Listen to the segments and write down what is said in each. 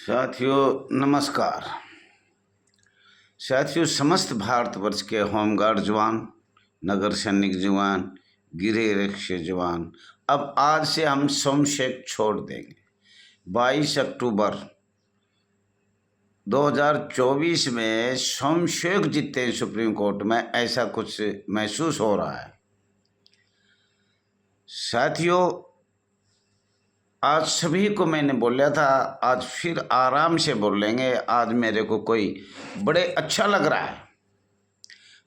साथियों नमस्कार। साथियों, समस्त भारतवर्ष के होमगार्ड जवान, नगर सैनिक जवान, गृह रक्षक जवान, अब आज से हम सोमशेख छोड़ देंगे। 22 अक्टूबर 2024 में सोमशेख जीते हैं सुप्रीम कोर्ट में, ऐसा कुछ महसूस हो रहा है। साथियों, आज सभी को मैंने बोला था, आज फिर आराम से बोल लेंगे। आज मेरे को कोई बड़े अच्छा लग रहा है।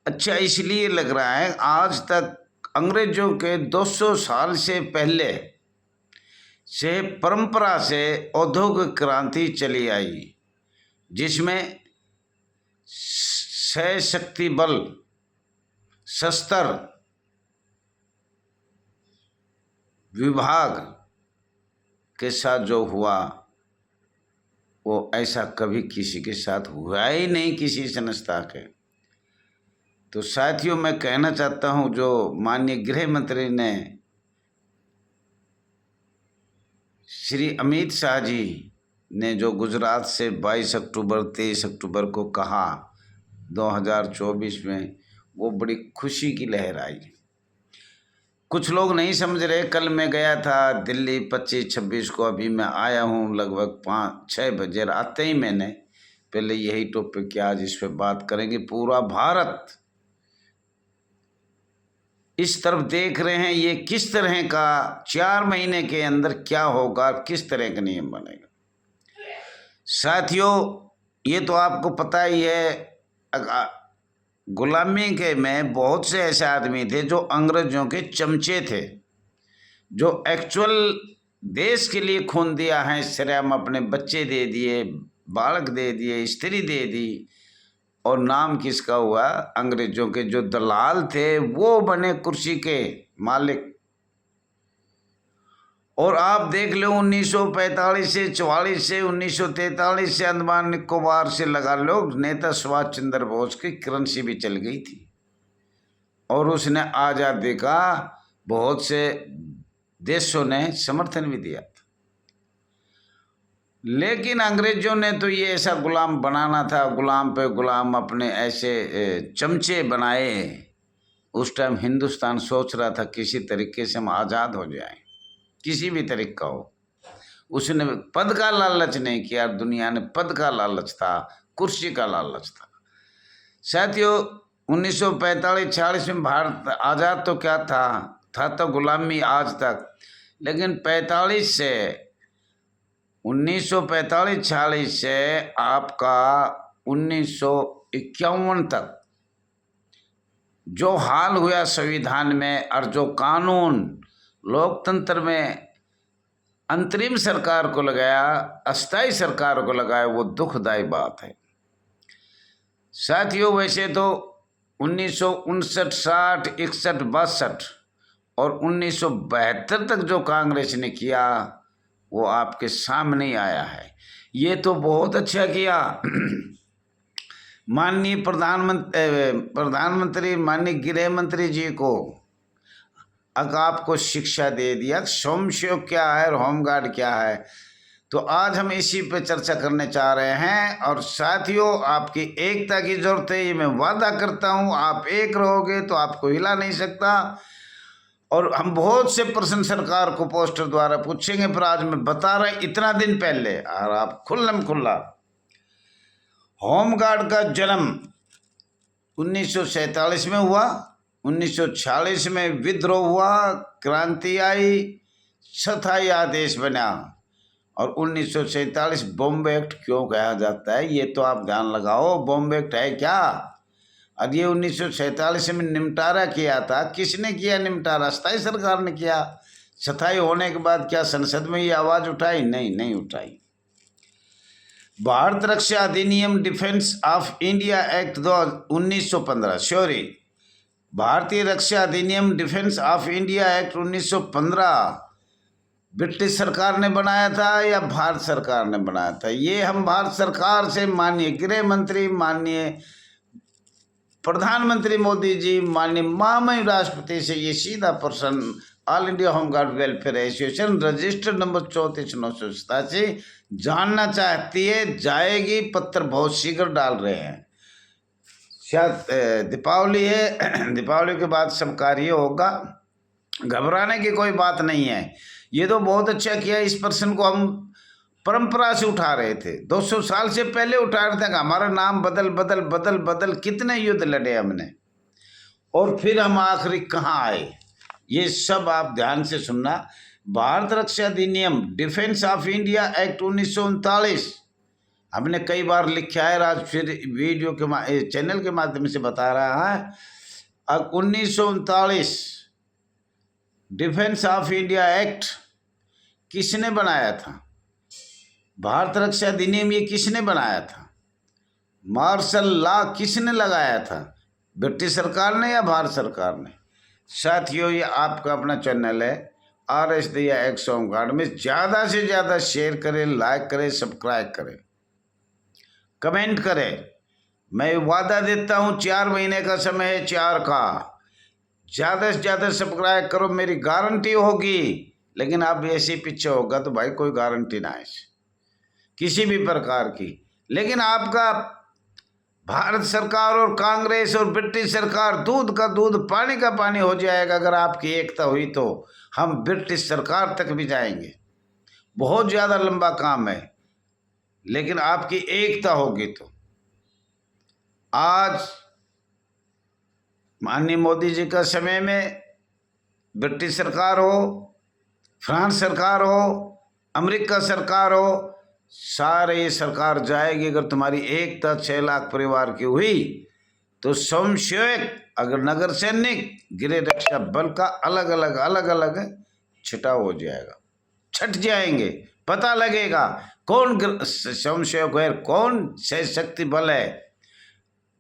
अच्छा इसलिए लग रहा है, आज तक अंग्रेजों के 200 साल से पहले से परंपरा से औद्योगिक क्रांति चली आई, जिसमें सशक्ति बल, शस्त्र विभाग के साथ जो हुआ वो ऐसा कभी किसी के साथ हुआ ही नहीं, किसी संस्था के। तो साथियों, मैं कहना चाहता हूं, जो माननीय गृह मंत्री ने श्री अमित शाह जी ने जो गुजरात से 22 अक्टूबर 23 अक्टूबर को कहा 2024 में, वो बड़ी खुशी की लहर आई। कुछ लोग नहीं समझ रहे। कल मैं गया था दिल्ली 25-26 को, अभी मैं आया हूँ लगभग 5-6 बजे। आते ही मैंने पहले यही टॉपिक किया, आज इस पर बात करेंगे। पूरा भारत इस तरफ देख रहे हैं, ये किस तरह का 4 महीने के अंदर क्या होगा, किस तरह का नियम बनेगा। साथियों, ये तो आपको पता ही है, गुलामी के में बहुत से ऐसे आदमी थे जो अंग्रेजों के चमचे थे, जो एक्चुअल देश के लिए खून दिया है। श्रेम अपने बच्चे दे दिए, बालक दे दिए, स्त्री दे दी, और नाम किसका हुआ? अंग्रेजों के जो दलाल थे वो बने कुर्सी के मालिक। और आप देख लो 1945 से 44 से 1943 से अंडमान निकोबार से लगा लो, नेता सुभाष चंद्र बोस की करेंसी भी चल गई थी, और उसने आज़ादी का बहुत से देशों ने समर्थन भी दिया था। लेकिन अंग्रेजों ने तो ये ऐसा गुलाम बनाना था, गुलाम पे गुलाम अपने ऐसे चमचे बनाए। उस टाइम हिंदुस्तान सोच रहा था किसी तरीके से हम आज़ाद हो जाएं, किसी भी तरीके का हो। उसने पद का लालच नहीं किया, दुनिया ने पद का लालच था, कुर्सी का लालच था। साथियों, 1945-46 में भारत आज़ाद तो क्या था तो गुलामी आज तक। लेकिन 45 से 1945-46 से आपका 1951 तक जो हाल हुआ संविधान में, और जो कानून लोकतंत्र में अंतरिम सरकार को लगाया, अस्थायी सरकार को लगाया, वो दुखदायी बात है। साथियों, वैसे तो 1959, 60, 61, 62 और 1972 तक जो कांग्रेस ने किया वो आपके सामने आया है। ये तो बहुत अच्छा किया। माननीय प्रधानमंत्री माननीय गृह मंत्री जी को अगर आपको शिक्षा दे दिया सोमशेख क्या है और होमगार्ड क्या है, तो आज हम इसी पे चर्चा करने चाह रहे हैं। और साथियों, आपकी एकता की जरूरत है, ये मैं वादा करता हूँ। आप एक रहोगे तो आपको हिला नहीं सकता। और हम बहुत से प्रश्न सरकार को पोस्टर द्वारा पूछेंगे, पर आज मैं बता रहा हूँ इतना दिन पहले, और आप खुल्लम खुल्ला। होमगार्ड का जन्म 1947 में हुआ, 1946 में विद्रोह हुआ, क्रांति आई, स्थायी आदेश बना, और 1947 बॉम्बे एक्ट क्यों कहा जाता है ये तो आप ध्यान लगाओ। बॉम्बे एक्ट है क्या? अब ये 1947 में निपटारा किया था। किसने किया निपटारा? स्थायी सरकार ने किया। स्थायी होने के बाद क्या संसद में ये आवाज़ उठाई? नहीं उठाई। भारत रक्षा अधिनियम डिफेंस ऑफ इंडिया एक्ट 1915, भारतीय रक्षा अधिनियम defence of India act 1915 British सरकार ने बनाया था या भारत सरकार ने बनाया था? ये हम भारत सरकार से माननीय गृह मंत्री, माननीय प्रधानमंत्री मोदी जी माननीय महामहिम राष्ट्रपति से ये सीधा प्रश्न all India home guard welfare association register number 34,987 जानना चाहती है। जाएगी, पत्र बहुत शीघ्र डाल रहे हैं। शायद दीपावली है, दीपावली के बाद सब कार्य होगा, घबराने की कोई बात नहीं है। ये तो बहुत अच्छा किया, इस प्रश्न को हम परंपरा से उठा रहे थे, 200 साल से पहले उठा रहे थे। हमारा नाम बदल बदल बदल बदल कितने युद्ध लड़े हमने, और फिर हम आखिरी कहाँ आए, ये सब आप ध्यान से सुनना। भारत रक्षा अधिनियम डिफेंस ऑफ इंडिया एक्ट 1939 हमने कई बार लिखा है, आज फिर वीडियो के चैनल के माध्यम से बता रहा है। अब 1939 डिफेंस ऑफ इंडिया एक्ट किसने बनाया था? भारत रक्षा अधिनियम ये किसने बनाया था? मार्शल लॉ किसने लगाया था? ब्रिटिश सरकार ने या भारत सरकार ने? साथियों, ये आपका अपना चैनल है RS दिया एक्स होम गार्ड में। ज़्यादा से ज़्यादा शेयर करें, लाइक करें, सब्सक्राइब करें, कमेंट करें। मैं वादा देता हूँ 4 महीने का समय है, 4 का। ज़्यादा से ज़्यादा सब्सक्राइब करो, मेरी गारंटी होगी। लेकिन आप ऐसे पीछे होगा तो भाई कोई गारंटी ना है किसी भी प्रकार की। लेकिन आपका भारत सरकार और कांग्रेस और ब्रिटिश सरकार दूध का दूध पानी का पानी हो जाएगा। अगर आपकी एकता हुई तो हम ब्रिटिश सरकार तक भी जाएंगे। बहुत ज़्यादा लंबा काम है, लेकिन आपकी एकता होगी तो। आज माननीय मोदी जी का समय में ब्रिटिश सरकार हो, फ्रांस सरकार हो, अमेरिका सरकार हो, सारे सरकार जाएगी। अगर तुम्हारी एकता 6 लाख परिवार की हुई तो स्वयंसेवक, अगर नगर सैनिक, गृह रक्षा बल का अलग अलग छिटाव हो जाएगा, छट जाएंगे। पता लगेगा कौन स्वयंसेवक है, कौन सशक्ति बल है।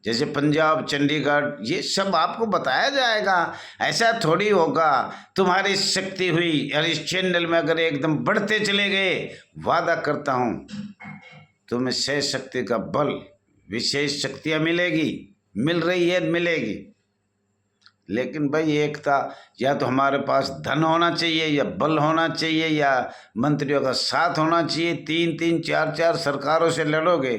जैसे पंजाब, चंडीगढ़, ये सब आपको बताया जाएगा। ऐसा थोड़ी होगा तुम्हारी शक्ति हुई और इस चैनल में अगर एकदम बढ़ते चले गए, वादा करता हूँ तुम्हें सशक्ति का बल, विशेष शक्तियाँ मिलेगी, मिल रही है, मिलेगी। लेकिन भाई एकता, या तो हमारे पास धन होना चाहिए, या बल होना चाहिए, या मंत्रियों का साथ होना चाहिए। 3-3, 4-4 सरकारों से लड़ोगे।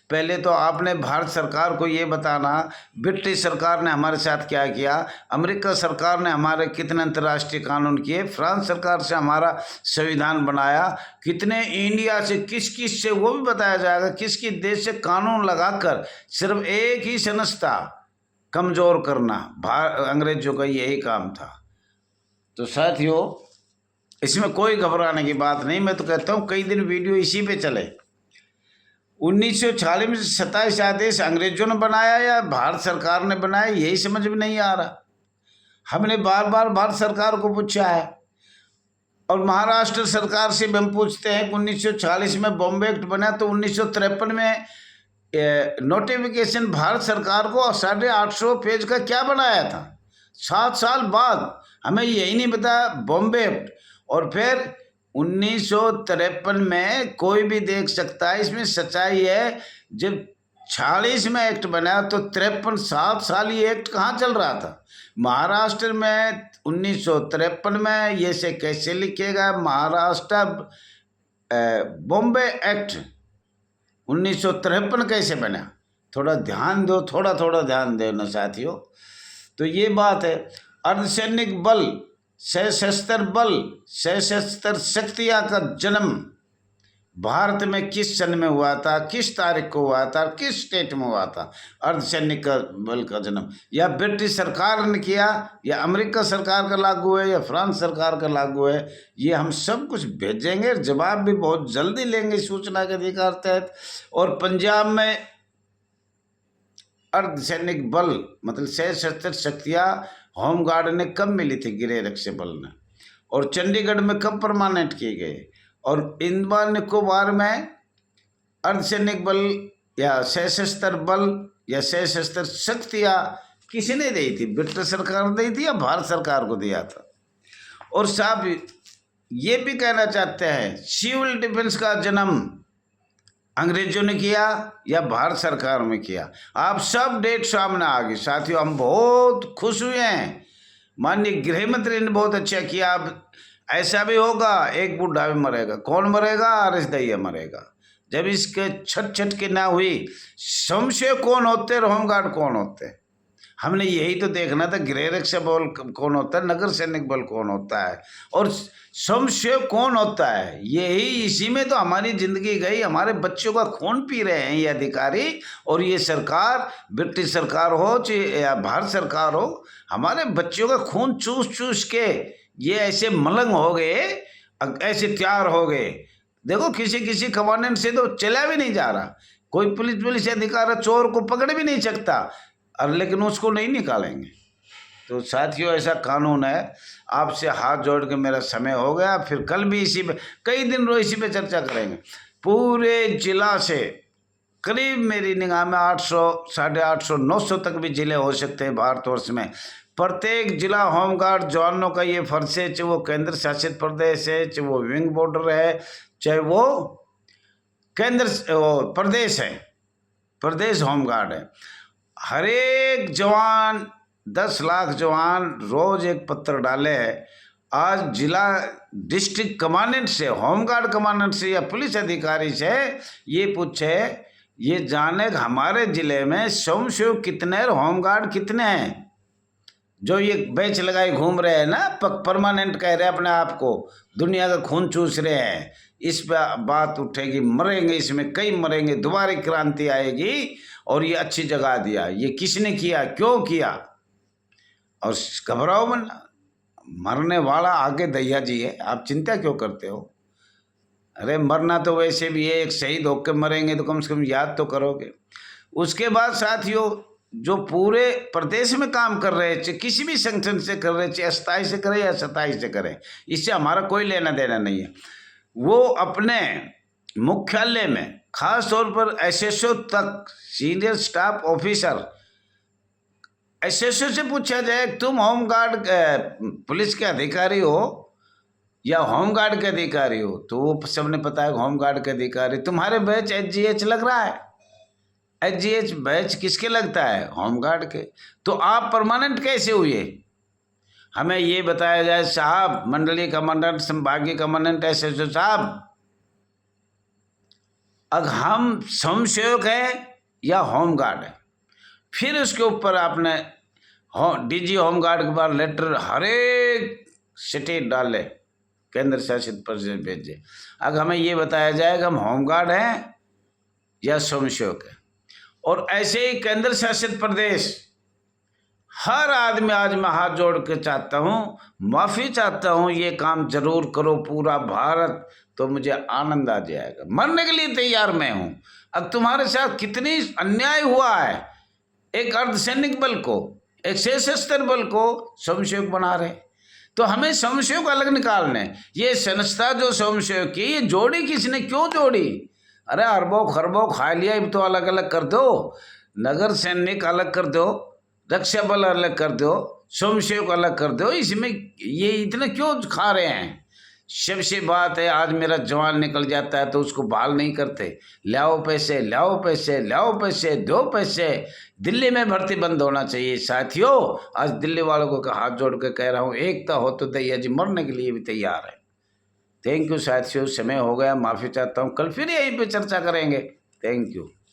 पहले तो आपने भारत सरकार को ये बताना ब्रिटिश सरकार ने हमारे साथ क्या किया, अमेरिका सरकार ने हमारे कितने अंतर्राष्ट्रीय कानून किए, फ्रांस सरकार से हमारा संविधान बनाया, कितने इंडिया से किस किस से वो भी बताया जाएगा। किस किस देश से कानून लगाकर सिर्फ एक ही संस्था कमज़ोर करना, अंग्रेजों का यही काम था। तो साथियों, इसमें कोई घबराने की बात नहीं। मैं तो कहता हूँ कई दिन वीडियो इसी पे चले। 1946 में 27 आदेश अंग्रेजों ने बनाया या भारत सरकार ने बनाया, यही समझ में नहीं आ रहा। हमने बार बार भारत सरकार को पूछा है, और महाराष्ट्र सरकार से भी हम पूछते हैं कि 1946 में बॉम्बे एक्ट बना, तो 1953 में नोटिफिकेशन भारत सरकार को 850 पेज का क्या बनाया था। 7 साल बाद हमें यही नहीं पता बॉम्बे एक्ट। और फिर 1953 में कोई भी देख सकता है, इसमें सच्चाई है। जब 46 में एक्ट बना तो 7 साल ये एक्ट कहाँ चल रहा था। महाराष्ट्र में 1953 में ये से कैसे लिखेगा, महाराष्ट्र बॉम्बे एक्ट 1953 कैसे बना। थोड़ा ध्यान दो, थोड़ा ध्यान देना साथियों। तो ये बात है। अर्धसैनिक बल, सशस्त्र बल, सशस्त्र शक्तियाँ का जन्म भारत में किस सन में हुआ था, किस तारीख को हुआ था, किस स्टेट में हुआ था अर्धसैनिक बल का जन्म? या ब्रिटिश सरकार ने किया, या अमेरिका सरकार का लागू है, या फ्रांस सरकार का लागू है? ये हम सब कुछ भेजेंगे, जवाब भी बहुत जल्दी लेंगे सूचना के अधिकार तहत। और पंजाब में अर्धसैनिक बल मतलब सशस्त्र शक्तियाँ होम गार्ड ने कब मिली थी, गृह रक्षा बल ने, और चंडीगढ़ में कब परमानेंट किए गए, और अंडमान निकोबार में अर्धसैनिक बल या सशस्त्र बल या सशस्त्र शक्तियाँ किसने दी थी? ब्रिटिश सरकार ने दी थी या भारत सरकार को दिया था? और साहब ये भी कहना चाहते हैं सिविल डिफेंस का जन्म अंग्रेजों ने किया या भारत सरकार में किया, आप सब डेट सामने आ गई। साथियों, हम बहुत खुश हुए हैं, माननीय गृह मंत्री ने बहुत अच्छा किया। अब ऐसा भी होगा, एक बूढ़ा भी मरेगा। कौन मरेगा? आरएस दहिया मरेगा। जब इसके छट के ना हुई, संशय कौन होते और होमगार्ड कौन होते, हमने यही तो देखना था। गृह रक्षा बल कौन होता है, नगर सैनिक बल कौन होता है, और संशय कौन होता है, यही इसी में तो हमारी जिंदगी गई। हमारे बच्चों का खून पी रहे हैं ये अधिकारी और ये सरकार, ब्रिटिश सरकार हो चाहे या भारत सरकार हो, हमारे बच्चों का खून चूस के ये ऐसे मलंग हो गए, ऐसे तैयार हो गए। देखो, किसी कमांडेंट से तो चला भी नहीं जा रहा, कोई पुलिस अधिकारी चोर को पकड़ भी नहीं सकता, और लेकिन उसको नहीं निकालेंगे। तो साथियों, ऐसा कानून है। आपसे हाथ जोड़ के मेरा समय हो गया, फिर कल भी इसी पे, कई दिन रोज इसी पे चर्चा करेंगे। पूरे जिला से करीब मेरी निगाह में 800, 850, 900 तक भी जिले हो सकते हैं भारतवर्ष में। प्रत्येक जिला होमगार्ड जवानों का ये फर्ज है, चाहे वो केंद्र शासित प्रदेश है, चाहे वो विंग बॉर्डर है, चाहे वो प्रदेश है, प्रदेश होमगार्ड है। हर एक जवान, 10 लाख जवान रोज एक पत्र डाले। आज जिला डिस्ट्रिक्ट कमांडेंट से, होमगार्ड कमांडेंट से या पुलिस अधिकारी से ये पूछे, ये जाने हमारे जिले में स्वयंसेवक कितने और होमगार्ड कितने हैं। जो ये बैच लगाए घूम रहे हैं ना, परमानेंट कह रहे हैं अपने आप को, दुनिया का खून चूस रहे हैं, इस पर बात उठेगी, मरेंगे इसमें, कई मरेंगे, दोबारा क्रांति आएगी। और ये अच्छी जगह दिया, ये किसने किया, क्यों किया, और घबराओ मत, मरने वाला आगे दैया जी है, आप चिंता क्यों करते हो। अरे मरना तो वैसे भी है, एक शहीद होकर मरेंगे तो कम से कम याद तो करोगे। उसके बाद साथियों, जो पूरे प्रदेश में काम कर रहे थे, किसी भी संगठन से कर रहे थे, अस्थाई से करें या सताई से करें, इससे हमारा कोई लेना देना नहीं है। वो अपने मुख्यालय में, खास तौर पर एसएसओ तक, सीनियर स्टाफ ऑफिसर, एसएसओ से पूछा जाए तुम होमगार्ड पुलिस के अधिकारी हो या होमगार्ड के अधिकारी हो, तो वो सबने पता है होमगार्ड के अधिकारी। तुम्हारे बैच एचजीएच लग रहा है, एचजीएच बैच किसके लगता है, होमगार्ड के। तो आप परमानेंट कैसे हुए, हमें ये बताया जाए साहब, मंडलीय कमांडेंट, संभागीय कमांडेंट, एसएसओ साहब, अब हम स्वयंसेवक हैं या होमगार्ड है। फिर उसके ऊपर आपने डीजी होमगार्ड के बाद लेटर हर एक स्टेट डाले, केंद्र शासित प्रदेश भेजे। अब हमें ये बताया जाए कि हम होमगार्ड हैं या स्वयंसेवक हैं। और ऐसे ही केंद्र शासित प्रदेश, हर आदमी, आज मैं हाथ जोड़ के चाहता हूँ, माफ़ी चाहता हूँ, ये काम जरूर करो पूरा भारत, तो मुझे आनंद आ जाएगा। मरने के लिए तैयार मैं हूँ। अब तुम्हारे साथ कितनी अन्याय हुआ है, एक अर्धसैनिक बल को, एक सशस्त्र बल को स्वयंसेवक बना रहे, तो हमें स्वयंसेवक अलग निकालने। ये संस्था जो स्वयंसेवक की, ये जोड़ी किसने, क्यों जोड़ी? अरे अरबों खरबों खा लिया, तो अलग अलग कर दो, नगर सैनिक अलग कर दो, रक्षा बल अलग कर दो, स्वयंसेवक अलग कर दो। इसमें ये इतना क्यों खा रहे हैं? सबसे बात है, आज मेरा जवान निकल जाता है तो उसको बहाल नहीं करते, लाओ पैसे, लाओ पैसे, लाओ पैसे, दो पैसे। दिल्ली में भर्ती बंद होना चाहिए साथियों। आज दिल्ली वालों को हाथ जोड़ के कह रहा हूँ, एकता हो तो दैया जी मरने के लिए भी तैयार है। थैंक यू साथियों, समय हो गया, माफ़ी चाहता हूँ, कल फिर यहीं पे चर्चा करेंगे। Thank you.